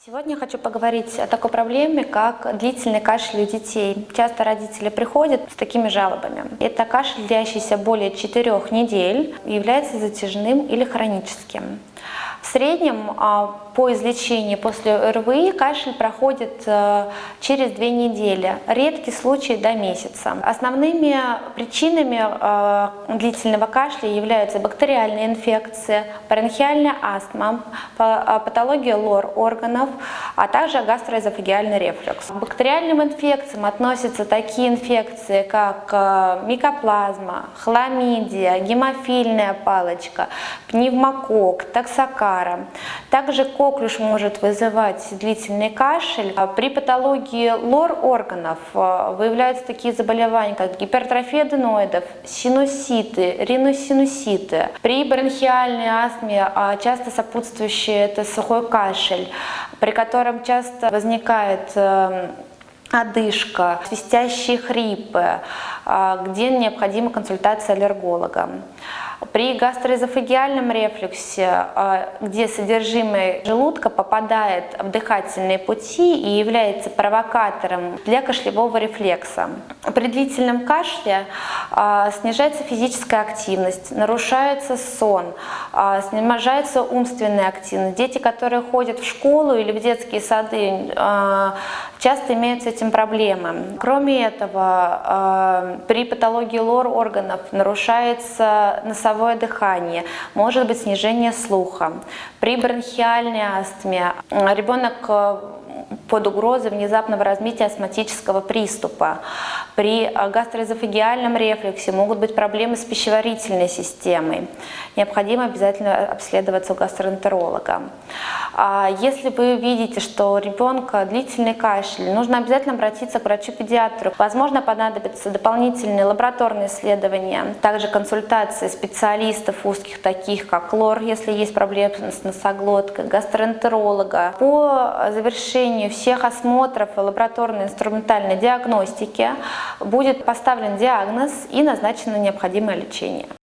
Сегодня я хочу поговорить о такой проблеме, как длительный кашель у детей. Часто родители приходят с такими жалобами. Это кашель, длящийся более 4 недель, является затяжным или хроническим. В среднем по излечении после ОРВИ кашель проходит через 2 недели, редкий случай до месяца. Основными причинами длительного кашля являются бактериальные инфекции, бронхиальная астма, патология лор органов, а также гастроэзофагеальный рефлюкс. К бактериальным инфекциям относятся такие инфекции, как микоплазма, хламидия, гемофильная палочка, пневмококк, токсокара. Также коклюш может вызывать длительный кашель. При патологии лор органов выявляются такие заболевания, как гипертрофия аденоидов, синуситы, риносинуситы. При бронхиальной астме часто сопутствующий это сухой кашель, при котором часто возникает одышка, свистящие хрипы, где необходима консультация аллерголога. При гастроэзофагеальном рефлюксе, где содержимое желудка попадает в дыхательные пути и является провокатором для кашлевого рефлекса. При длительном кашле снижается физическая активность, нарушается сон, снижается умственная активность. Дети, которые ходят в школу или в детские сады, часто имеют с этим проблемы. Кроме этого, при патологии лор органов нарушается носовое дыхание, может быть снижение слуха. При бронхиальной астме ребенок под угрозой внезапного развития астматического приступа. При гастроэзофагеальном рефлюксе могут быть проблемы с пищеварительной системой. Необходимо обязательно обследоваться у гастроэнтеролога. Если вы видите, что у ребенка длительный кашель, нужно обязательно обратиться к врачу-педиатру. Возможно, понадобятся дополнительные лабораторные исследования, также консультации специалистов узких, таких как лор, если есть проблемы с носоглоткой, гастроэнтеролога. По завершению всех осмотров и лабораторной инструментальной диагностики будет поставлен диагноз и назначено необходимое лечение.